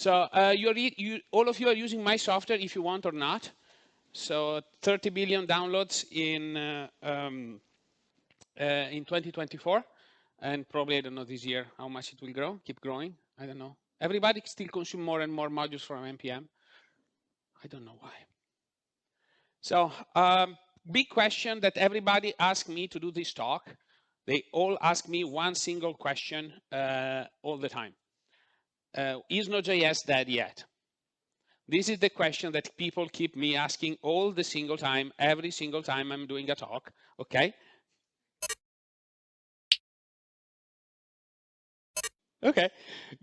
So all of you are using my software if you want or not. So 30 billion downloads in 2024. And probably, I don't know, this year, how much it will grow, keep growing. I don't know. Everybody still consume more and more modules from NPM. I don't know why. So big question that everybody asked me to do this talk. They all ask me one single question all the time. Is Node.js dead yet? This is the question that people keep me asking all the single time, every single time I'm doing a talk, okay? Okay,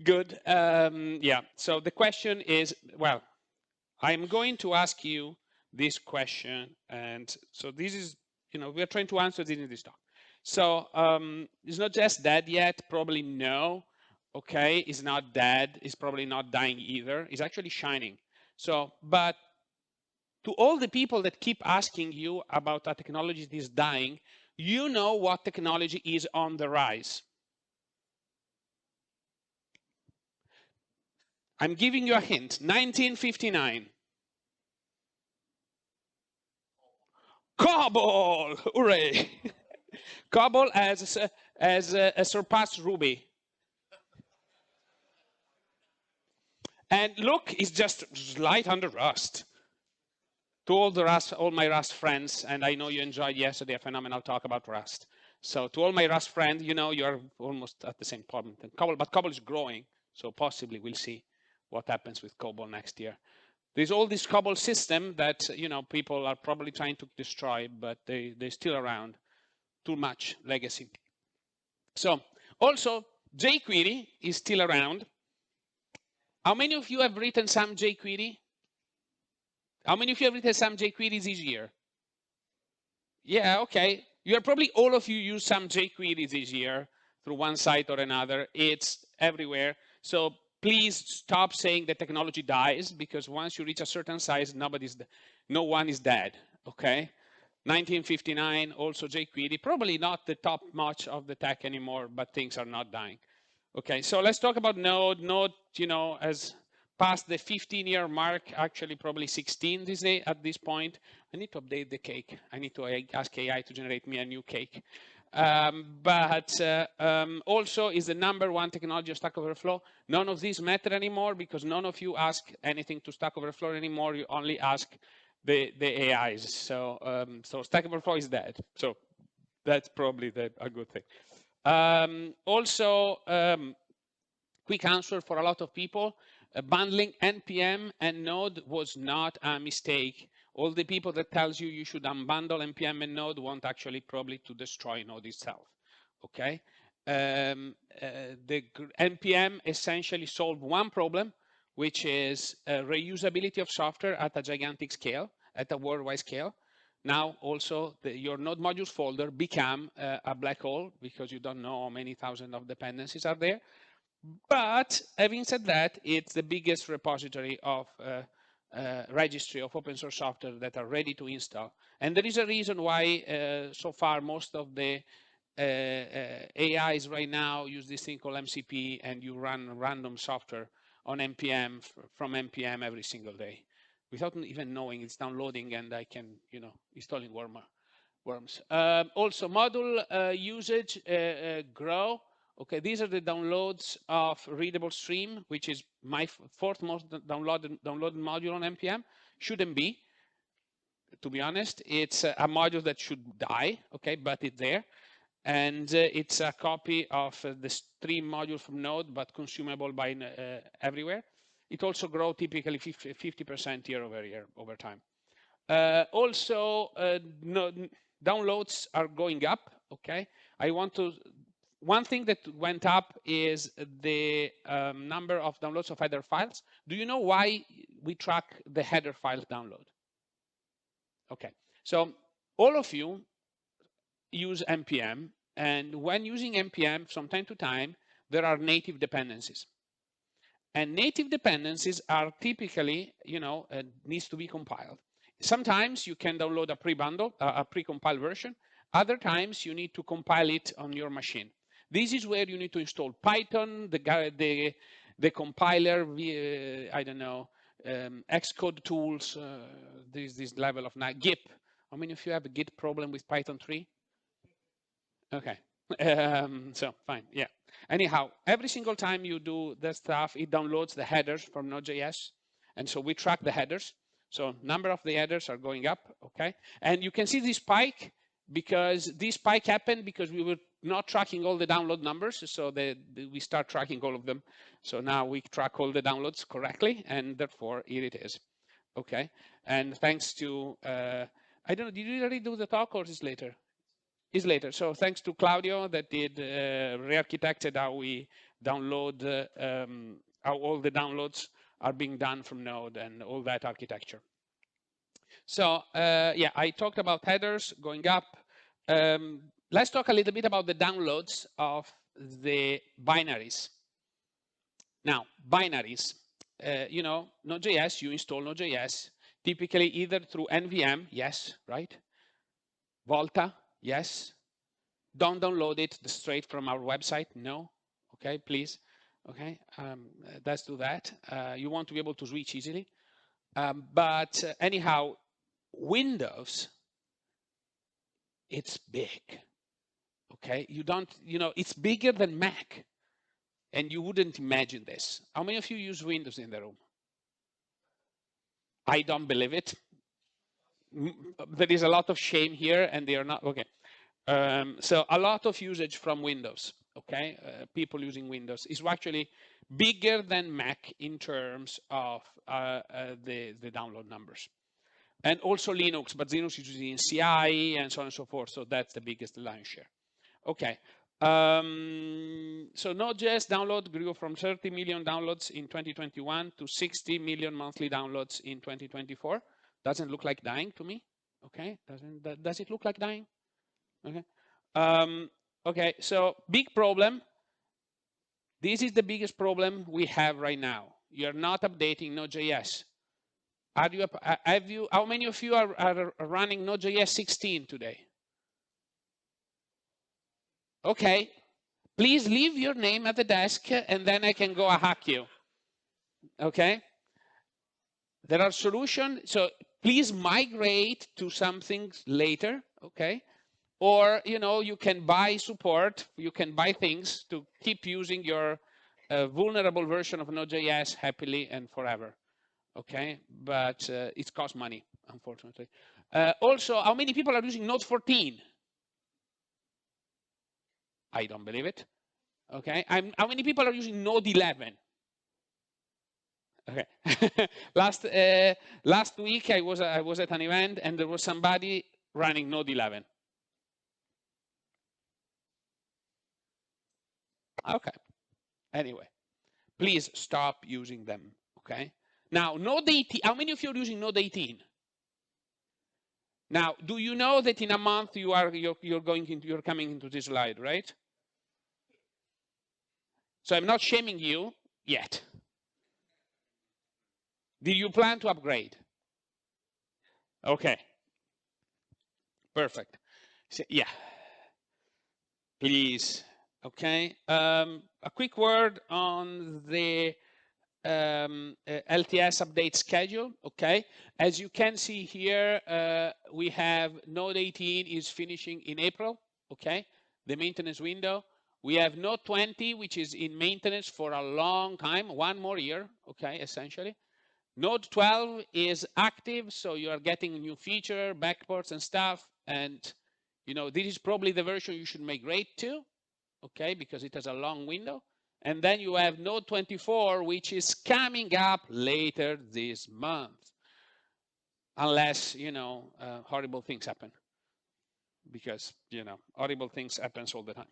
good. Yeah, so the question is, well, I'm going to ask you this question. And so this is, we're trying to answer this in this talk. So it's not just dead yet, probably no. Okay, it's not dead, it's probably not dying either. It's actually shining. So, but to all the people that keep asking you about a technology that is dying, you know what technology is on the rise. I'm giving you a hint, 1959. COBOL, hooray. COBOL has surpassed Ruby. And look, it's just light under Rust. To all my Rust friends, and I know you enjoyed yesterday a phenomenal talk about Rust. So to all my Rust friends, you're almost at the same problem than COBOL, but COBOL is growing. So possibly we'll see what happens with COBOL next year. There's all this COBOL system that people are probably trying to destroy, but they're still around. Too much legacy. So also jQuery is still around. How many of you have written some jQuery? How many of you have written some jQuery this year? Yeah, okay. You're probably all of you use some jQuery this year through one site or another. It's everywhere. So please stop saying the technology dies, because once you reach a certain size, no one is dead, okay? 1959, also jQuery, probably not the top notch of the tech anymore, but things are not dying. Okay, so let's talk about Node. Node, has passed the 15-year mark, actually probably 16 at this point. I need to update the cake. I need to ask AI to generate me a new cake. But also is the #1 technology of Stack Overflow. None of these matter anymore because none of you ask anything to Stack Overflow anymore. You only ask the AIs. So Stack Overflow is dead. So that's probably a good thing. Also, quick answer for a lot of people, bundling NPM and Node was not a mistake. All the people that tells you should unbundle NPM and Node want actually probably to destroy Node itself, okay? The NPM essentially solved one problem, which is reusability of software at a gigantic scale, at a worldwide scale. Now also your Node modules folder become a black hole because you don't know how many thousands of dependencies are there. But having said that, it's the biggest repository of registry of open source software that are ready to install. And there is a reason why so far most of the AIs right now use this thing called MCP, and you run random software on NPM from NPM every single day without even knowing it's downloading, and I can, installing worms. Also module usage grow. Okay, these are the downloads of Readable Stream, which is my fourth most downloaded module on NPM. Shouldn't be, to be honest. It's a module that should die, okay, but it's there. And it's a copy of the stream module from Node, but consumable by everywhere. It also grows typically 50% year over year over time. Also, downloads are going up, okay? One thing that went up is the number of downloads of header files. Do you know why we track the header file download? Okay, so all of you use NPM, and when using NPM from time to time, there are native dependencies. And native dependencies are typically, needs to be compiled. Sometimes you can download a pre-bundle, a pre-compiled version. Other times you need to compile it on your machine. This is where you need to install Python, the the compiler, I don't know, Xcode tools, this level of GIP. How many of you have a Git problem with Python 3? Okay. So fine, yeah. Anyhow, every single time you do that stuff, it downloads the headers from Node.js. And so we track the headers. So number of the headers are going up, okay? And you can see this spike because this spike happened because we were not tracking all the download numbers. So we start tracking all of them. So now we track all the downloads correctly. And therefore, here it is, okay? And thanks to, I don't know, did you already do the talk or is it later? Is later. So thanks to Claudio that did re-architected how we download, how all the downloads are being done from Node and all that architecture. So yeah, I talked about headers going up. Let's talk a little bit about the downloads of the binaries. Now, binaries, you know, Node.js, you install Node.js, typically either through NVM, yes, right? Volta, yes. Don't download it straight from our website, no. Okay, please. Okay, let's do that. You want to be able to switch easily. But anyhow, Windows, it's big. Okay, you know, it's bigger than Mac. And you wouldn't imagine this. How many of you use Windows in the room? I don't believe it. There is a lot of shame here and they are not, okay. So a lot of usage from Windows, okay? People using Windows is actually bigger than Mac in terms of the download numbers. And also Linux, but Linux is using CI and so on and so forth. So that's the biggest lion's share. Okay. So Node.js download grew from 30 million downloads in 2021 to 60 million monthly downloads in 2024. Doesn't look like dying to me. Okay. Does it look like dying? Okay. Okay, so big problem. This is the biggest problem we have right now. You're not updating Node.js. How many of you are running Node.js 16 today? Okay, please leave your name at the desk and then I can go hack you. Okay? There are solutions, so please migrate to something later, okay? Or, you know, you can buy support, you can buy things to keep using your vulnerable version of Node.js happily and forever, okay? But it costs money, unfortunately. Also, how many people are using Node 14? I don't believe it, okay? How many people are using Node 11? Okay. Last week I was at an event and there was somebody running Node 11. Okay. Anyway, please stop using them. Okay. Now, Node 18. How many of you are using Node 18? Now, do you know that in a month you're coming into this slide, right? So I'm not shaming you yet. Do you plan to upgrade? Okay. Perfect. So, yeah. Please. Okay. A quick word on the LTS update schedule. Okay. As you can see here, we have Node 18 is finishing in April. Okay. The maintenance window. We have Node 20, which is in maintenance for a long time, 1 more year. Okay, essentially. Node 12 is active, so you are getting new feature, backports and stuff. And you know, this is probably the version you should migrate to, okay, because it has a long window. And then you have Node 24, which is coming up later this month, unless, you know, horrible things happen, because, you know, horrible things happens all the time.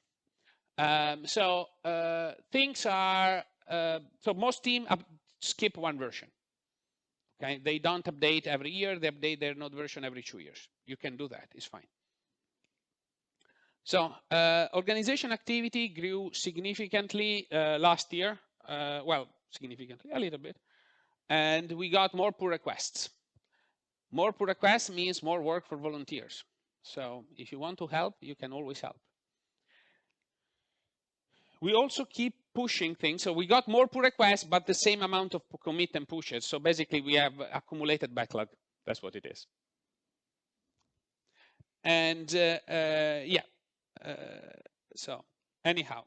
Things are, so most teams skip one version. Okay, they don't update every year, they update their Node version every 2 years. You can do that, it's fine. So organization activity grew significantly last year. Well, significantly, a little bit. And we got more pull requests. More pull requests means more work for volunteers. So if you want to help, you can always help. We also keep pushing things. So we got more pull requests, but the same amount of commit and pushes. So basically, we have accumulated backlog. That's what it is. And yeah, so anyhow,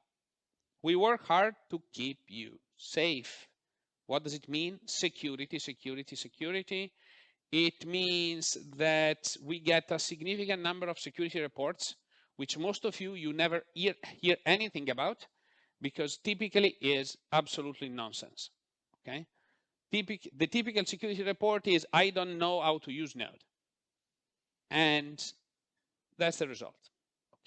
we work hard to keep you safe. What does it mean? Security, security, security. It means that we get a significant number of security reports, which most of you never hear anything about, because typically is absolutely nonsense. Okay, the typical security report is I don't know how to use Node, and that's the result.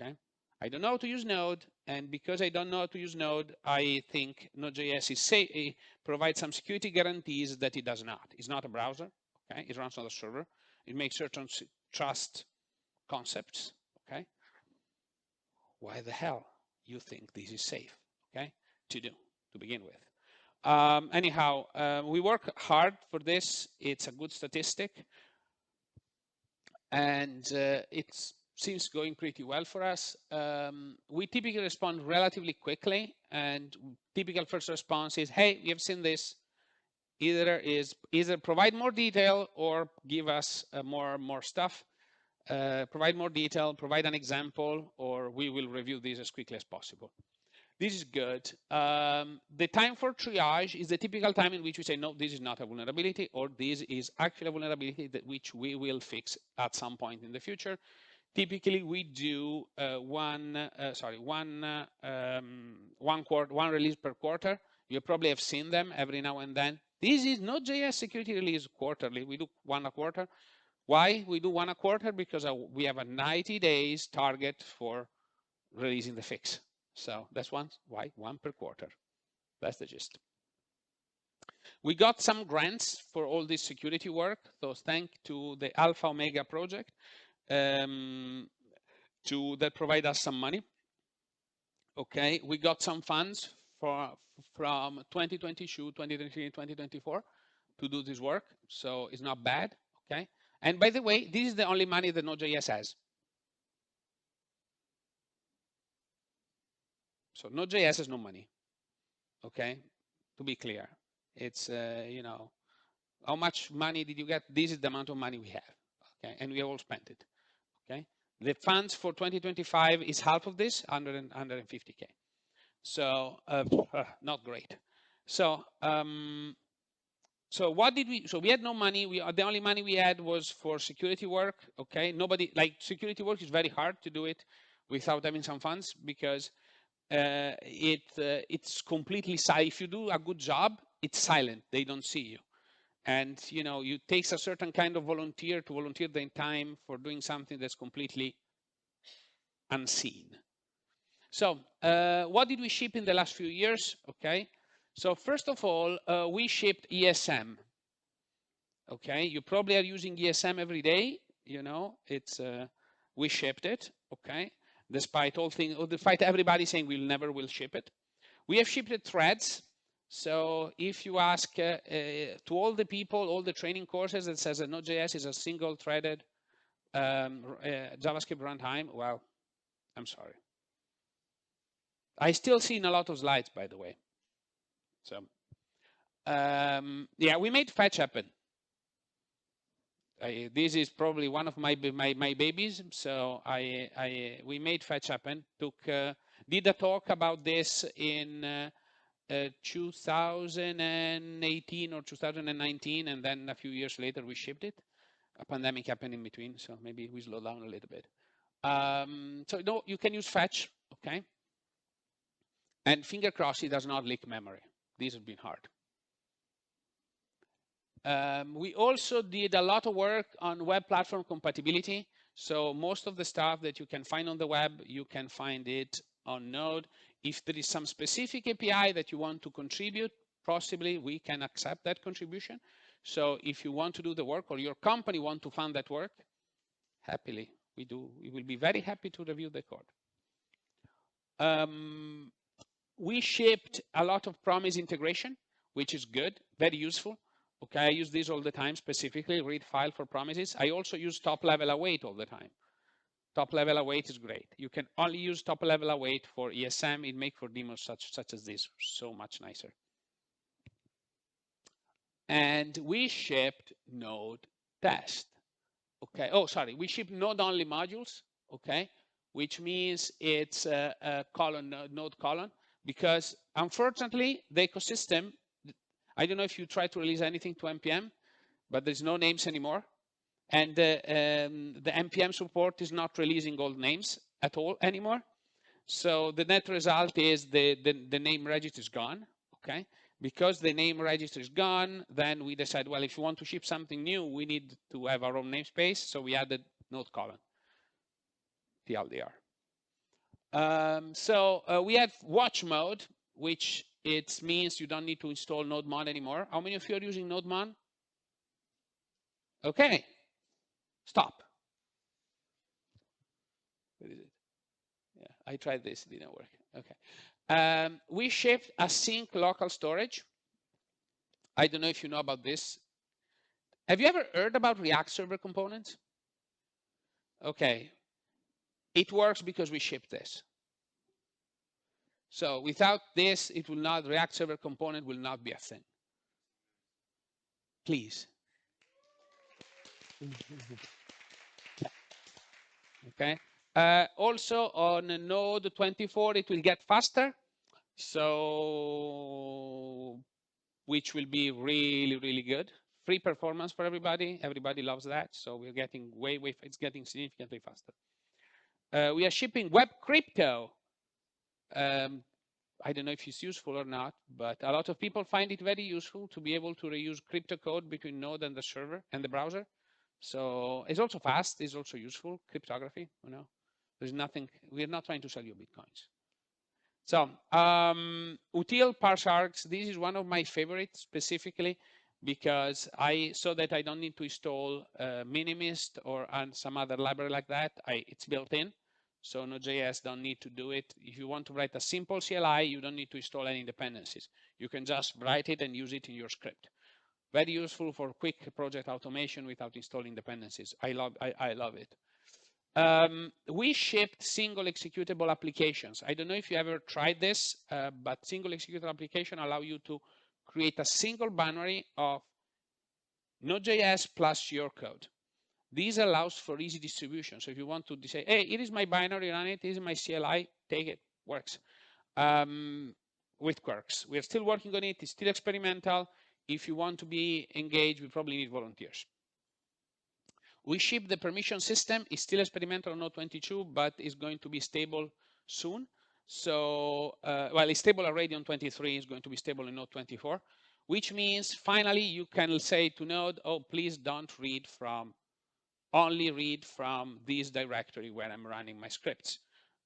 Okay, I don't know how to use Node, and because I don't know how to use Node, I think Node.js is safe, provides some security guarantees that it does not. It's not a browser. Okay, it runs on a server. It makes certain trust concepts. Okay, why the hell you think this is safe? Okay, to do to begin with. Anyhow, we work hard for this. It's a good statistic, and it seems going pretty well for us. We typically respond relatively quickly, and typical first response is, "Hey, we have seen this. Either provide more detail or give us more stuff. Provide more detail, provide an example, or we will review this as quickly as possible." This is good. The time for triage is the typical time in which we say, no, this is not a vulnerability, or this is actually a vulnerability that which we will fix at some point in the future. Typically, we do one release per quarter. You probably have seen them every now and then. This is Node.js security release quarterly. We do one a quarter. Why we do one a quarter? Because we have a 90 days target for releasing the fix. So that's why one per quarter. That's the gist. We got some grants for all this security work. So thanks to the Alpha Omega project that provide us some money. Okay, we got some funds from 2022, 2023, 2024 to do this work. So it's not bad. Okay. And by the way, this is the only money that Node.js has. So Node.js has no money. Okay, to be clear, it's you know, how much money did you get? This is the amount of money we have. Okay, and we have all spent it. Okay, the funds for 2025 is half of this, 150K. So not great. So so what did we? So we had no money. The only money we had was for security work. Okay, nobody security work is very hard to do it without having some funds, because it's completely silent. If you do a good job, it's silent. They don't see you, and you know, it takes a certain kind of volunteer to volunteer their time for doing something that's completely unseen. So what did we ship in the last few years? Okay, so first of all, we shipped ESM. Okay, you probably are using ESM every day. You know, it's we shipped it. Okay. Despite everybody saying we never will ship it. We have shipped threads. So if you ask to all the people, all the training courses that says that Node.js is a single threaded JavaScript runtime, well, I'm sorry. I still see in a lot of slides, by the way. So yeah, we made fetch happen. This is probably one of my babies. So we made fetch happen. Did a talk about this in 2018 or 2019, and then a few years later we shipped it. A pandemic happened in between, so maybe we slow down a little bit. So no, you can use fetch, okay? And finger crossed it does not leak memory. This has been hard. We also did a lot of work on web platform compatibility. So most of the stuff that you can find on the web, you can find it on Node. If there is some specific API that you want to contribute, possibly we can accept that contribution. So if you want to do the work, or your company want to fund that work, happily, we will be very happy to review the code. We shipped a lot of promise integration, which is good, very useful. Okay, I use this all the time, specifically read file for promises. I also use top level await all the time. Top-level await is great. You can only use top-level await for ESM. It makes for demos such as this so much nicer. And we shipped Node test. Okay. Oh, sorry. We ship Node-only modules. Okay, which means it's a colon Node colon, because unfortunately the ecosystem. I don't know if you try to release anything to npm, but there's no names anymore, and the npm support is not releasing old names at all anymore. So the net result is the name register is gone. Okay, because the name register is gone, then we decide, well, if you want to ship something new, we need to have our own namespace. So we added Node colon, TLDR. We have watch mode, which it means you don't need to install NodeMon anymore. How many of you are using NodeMon? Okay, stop. What is it? Yeah, I tried this, it didn't work. Okay. We shipped async local storage. I don't know if you know about this. Have you ever heard about React Server components? Okay. It works because we shipped this. So without this, it will not, React Server component will not be a thing. Please. Okay. Also on Node 24, it will get faster. So, which will be really, really good. Free performance for everybody. Everybody loves that. So we're getting it's getting significantly faster. We are shipping web crypto. I don't know if it's useful or not, but a lot of people find it very useful to be able to reuse crypto code between Node and the server and the browser. So it's also fast, it's also useful, cryptography, you know. There's nothing, we're not trying to sell you Bitcoins. So util parse args, this is one of my favorites specifically because I saw that I don't need to install Minimist or some other library like that. It's built in. So Node.js don't need to do it. If you want to write a simple CLI, you don't need to install any dependencies. You can just write it and use it in your script. Very useful for quick project automation without installing dependencies. I love it. We shipped single executable applications. I don't know if you ever tried this, but single executable application allow you to create a single binary of Node.js plus your code. This allows for easy distribution. So if you want to say, hey, it is my binary, run it, is my CLI, take it, works. With quirks. We're still working on it, it's still experimental. If you want to be engaged, we probably need volunteers. We ship the permission system. It's still experimental on Node 22, but it's going to be stable soon. So, well, it's stable already on 23. It's going to be stable in Node 24, which means finally you can say to Node, oh, please don't read from, only read from this directory where I'm running my scripts.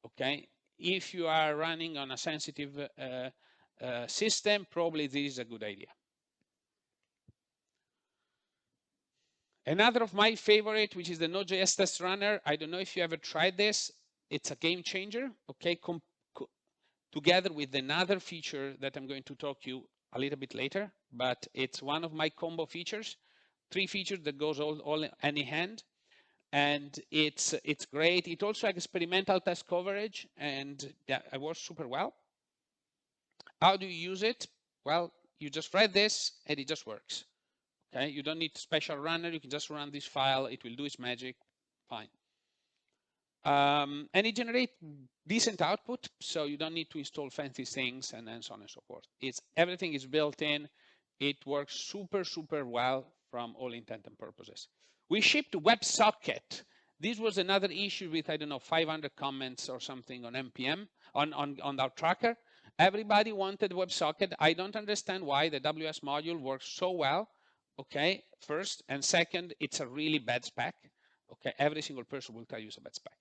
Okay. If you are running on a sensitive system, probably this is a good idea. Another of my favorite, which is the Node.js test runner. I don't know if you ever tried this. It's a game changer, okay? Together with another feature that I'm going to talk to you a little bit later, but it's one of my combo features. 3 features that goes all any hand, and it's great. It also has experimental test coverage, and yeah, it works super well. How do you use it? Well, you just write this, and it just works. Okay, you don't need special runner. You can just run this file. It will do its magic. Fine. And it generates decent output, so you don't need to install fancy things and so on and so forth. Everything is built in. It works super, super well from all intent and purposes. We shipped WebSocket. This was another issue with, I don't know, 500 comments or something on NPM, on our tracker. Everybody wanted WebSocket. I don't understand why the WS module works so well. Okay, first, and second, it's a really bad spec. Okay, every single person will tell you it's a bad spec.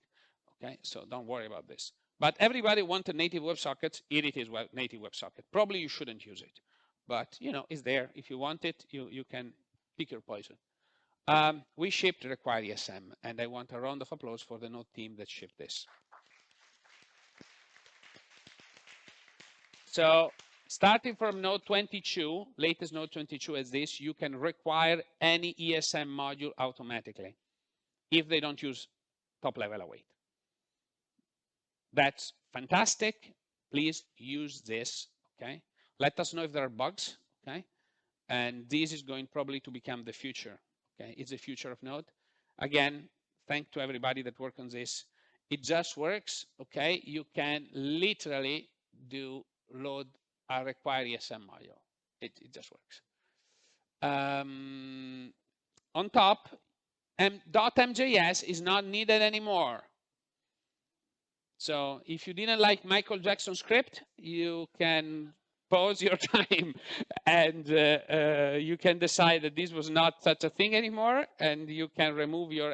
Okay, so don't worry about this. But everybody wanted native WebSockets. Here it is, native WebSocket. Probably you shouldn't use it, but you know, it's there. If you want it, you can pick your poison. We shipped require ESM, and I want a round of applause for the Node team that shipped this. So starting from Node 22, latest Node 22 as this, you can require any ESM module automatically if they don't use top level await. That's fantastic. Please use this, okay? Let us know if there are bugs, okay? And this is going probably to become the future, okay? It's the future of Node. Again, thank to everybody that worked on this. It just works, okay? You can literally do load a require ESM module. It just works. On top, .mjs is not needed anymore. So if you didn't like Michael Jackson script, you can pause your time and you can decide that this was not such a thing anymore, and you can remove your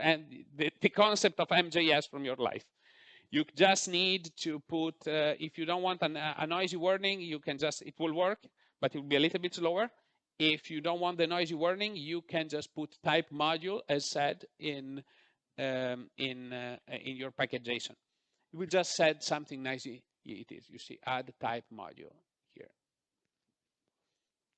the concept of MJS from your life. You just need to put, if you don't want a noisy warning, you can just, it will work, but it will be a little bit slower. If you don't want the noisy warning, you can just put type module as said in your package.json. We just said something nice. It is, you see, add type module here.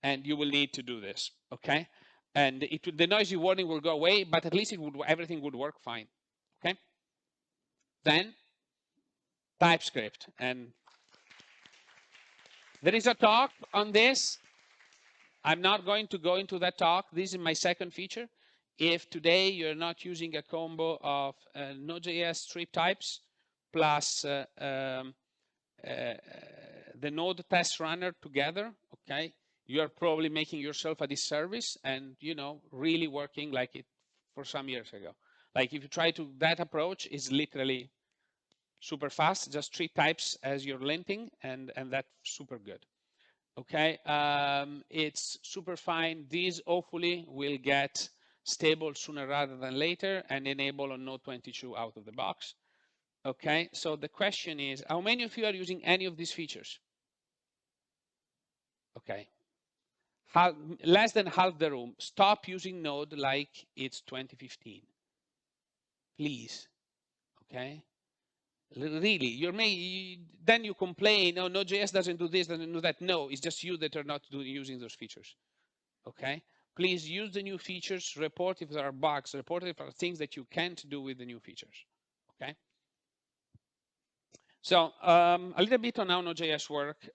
And you will need to do this, okay? And the noisy warning will go away, but at least everything would work fine, okay? Then TypeScript. And there is a talk on this. I'm not going to go into that talk. This is my second feature. If today you're not using a combo of Node.js strip types plus the node test runner together, okay, you're probably making yourself a disservice and, you know, really working like it for some years ago. Like if you try to, that approach is literally super fast, just strip types as your linting, and that's super good. Okay, it's super fine. These hopefully will get stable sooner rather than later and enable on Node 22 out of the box. Okay, so the question is, how many of you are using any of these features? Okay, less than half the room. Stop using Node like it's 2015. Please, okay? Really, then you complain, oh, Node.js doesn't do this, doesn't do that. No, it's just you that are not using those features, okay? Please use the new features, report if there are bugs, report if there are things that you can't do with the new features, okay? So a little bit on how Node.js work.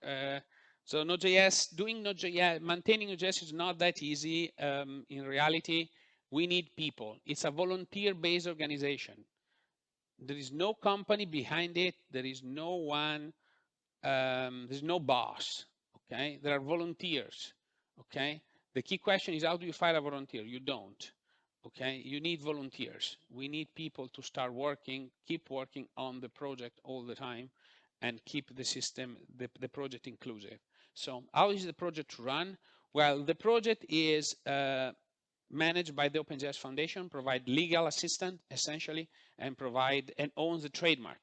So Node.js, maintaining Node.js is not that easy. In reality, we need people. It's a volunteer-based organization. There is no company behind it. There is no one, there's no boss, okay? There are volunteers, okay? The key question is, how do you find a volunteer? You don't, okay? You need volunteers. We need people to start working, keep working on the project all the time and keep the system, the project inclusive. So how is the project run? Well, the project is managed by the OpenJS Foundation, provide legal assistance essentially, and provide and owns the trademark.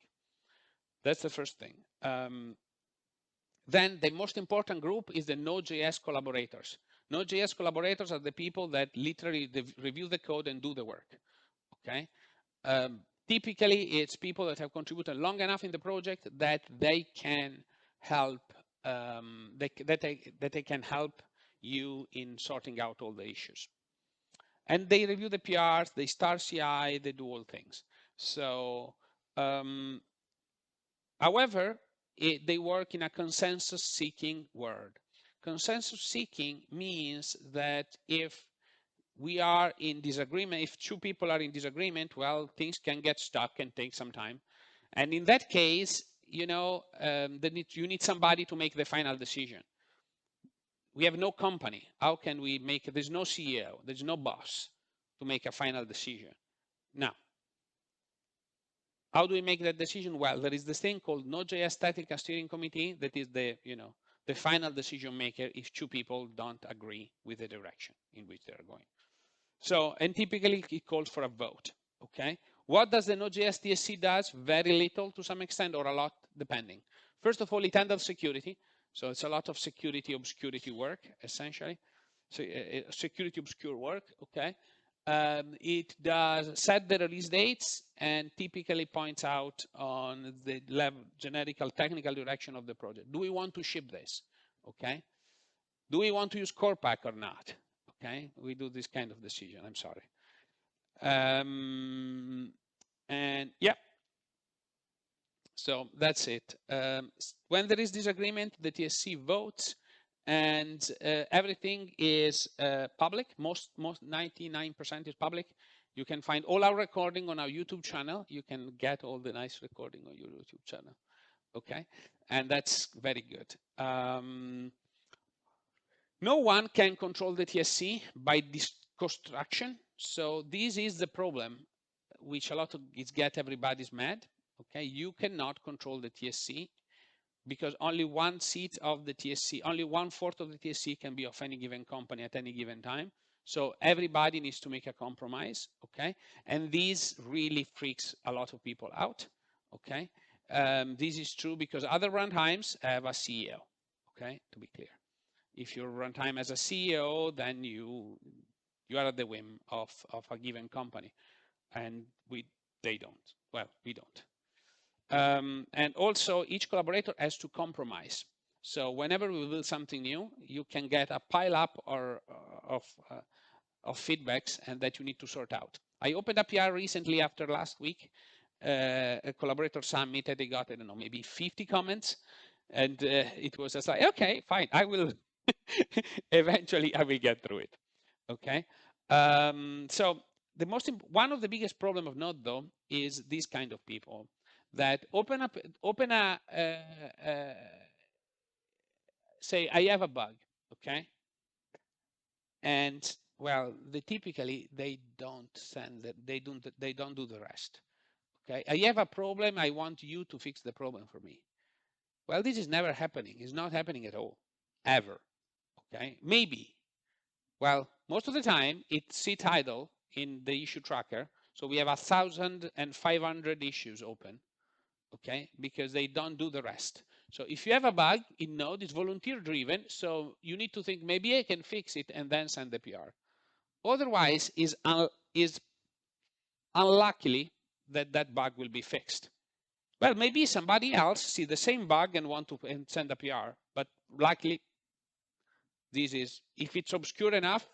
That's the first thing. Then the most important group is the Node.js collaborators. Node.js collaborators are the people that literally review the code and do the work, okay? Typically, it's people that have contributed long enough in the project that they can help, that they can help you in sorting out all the issues. And they review the PRs, they start CI, they do all things. So, however, they work in a consensus-seeking world. Consensus-seeking means that if we are in disagreement, if two people are in disagreement, well, things can get stuck and take some time. And in that case, you know, you need somebody to make the final decision. We have no company. How can we make it? There's no CEO, there's no boss to make a final decision. Now, how do we make that decision? Well, there is this thing called Node.js Technical Steering Committee that is the, you know, the final decision maker if two people don't agree with the direction in which they're going. So, and typically it calls for a vote, okay? What does the Node.js TSC does? Very little to some extent, or a lot, depending. First of all, it handles security. So it's a lot of security obscurity work, essentially. So security obscure work, okay? It does set the release dates and typically points out on the generical technical direction of the project. Do we want to ship this? Okay. Do we want to use core pack or not? Okay. We do this kind of decision. I'm sorry. And yeah. So that's it. When there is disagreement, the TSC votes, and everything is public. Most 99% is public. You can find all our recording on our YouTube channel. You can get all the nice recording on your YouTube channel. Okay, and that's very good. No one can control the TSC by this construction. So this is the problem, which a lot of it get everybody's mad. Okay, you cannot control the TSC because only one seat of the TSC, only 1/4 of the TSC can be of any given company at any given time. So everybody needs to make a compromise. Okay, and this really freaks a lot of people out. Okay, this is true because other runtimes have a CEO. Okay, to be clear. If your runtime as a CEO, then you are at the whim of a given company, and they don't. Well, we don't. And also, each collaborator has to compromise. So whenever we build something new, you can get a pile up of feedbacks and that you need to sort out. I opened a PR recently after last week, a collaborator summit, and they got, I don't know, maybe 50 comments, and it was just like, okay, fine, I will. Eventually, I will get through it. Okay. So one of the biggest problem of Node, though, is these kind of people that say I have a bug, okay, and well, typically they don't send that, they don't do the rest. Okay, I have a problem, I want you to fix the problem for me. Well, this is never happening. It's not happening at all, ever. Okay, maybe. Well, most of the time it sits idle in the issue tracker. So we have 1,500 issues open, okay, because they don't do the rest. So if you have a bug in Node, it's volunteer driven. So you need to think maybe I can fix it and then send the PR. Otherwise, is unluckily that bug will be fixed. Well, maybe somebody else see the same bug and want to send a PR, but luckily, this is, if it's obscure enough,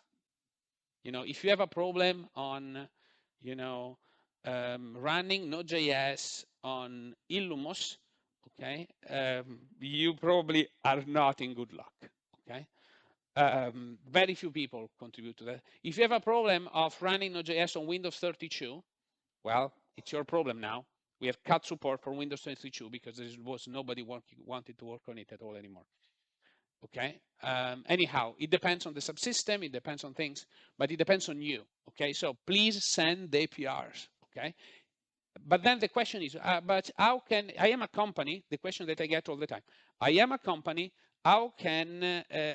if you have a problem on, running Node.js on Illumos, okay, you probably are not in good luck, okay? Very few people contribute to that. If you have a problem of running Node.js on Windows 32, well, it's your problem now. We have cut support for Windows 32 because there was nobody wanted to work on it at all anymore. Okay. Anyhow, it depends on the subsystem, it depends on things, but it depends on you. Okay. So please send the APRs. Okay. But then the question is, but how can I am a company? The question that I get all the time: I am a company. How can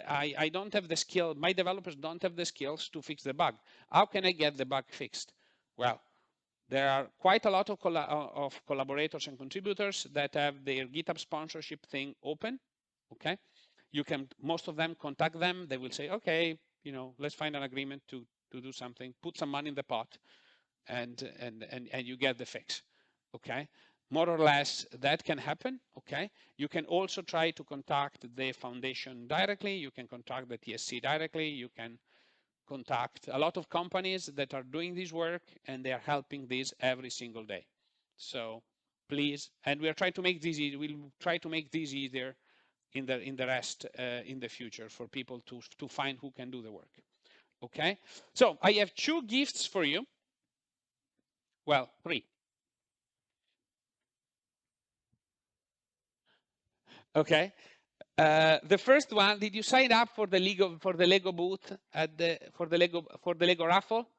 I don't have the skill? My developers don't have the skills to fix the bug. How can I get the bug fixed? Well, there are quite a lot of collaborators and contributors that have their GitHub sponsorship thing open. Okay. You can, most of them, contact them. They will say, okay, let's find an agreement to do something, put some money in the pot, and you get the fix. Okay, more or less that can happen. Okay, you can also try to contact the foundation directly. You can contact the TSC directly. You can contact a lot of companies that are doing this work, and they are helping this every single day. So please, and we are trying to make this easy. We'll try to make this easier in the rest in the future for people to find who can do the work. Okay, so I have 2 gifts for you. Well, 3. Okay. The first one, did you sign up for the Lego booth for the Lego raffle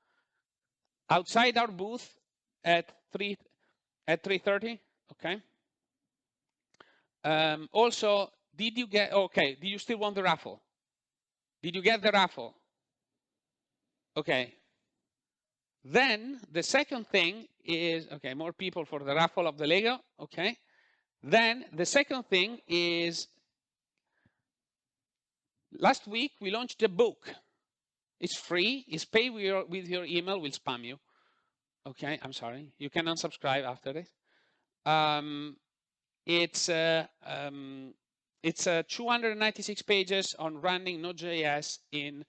outside our booth at 3:30? Okay. Also, did you get? Okay. Do you still want the raffle? Did you get the raffle? Okay. Then the second thing is, okay, more people for the raffle of the Lego. Okay. Then the second thing is, last week we launched a book. It's free. It's paid with your email. We'll spam you. Okay, I'm sorry. You can unsubscribe after this. It's 296 pages on running Node.js in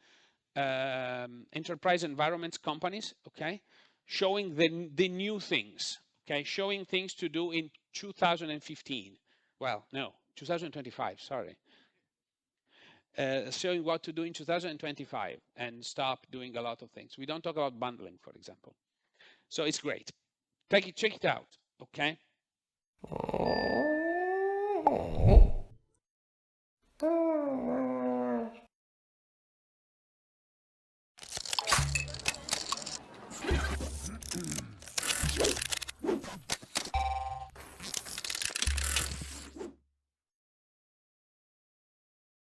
enterprise environments companies. Okay, showing the new things. Okay, showing things to do in 2015. Well, no, 2025, sorry. Showing what to do in 2025 and stop doing a lot of things. We don't talk about bundling, for example. So it's great. Check it out, okay?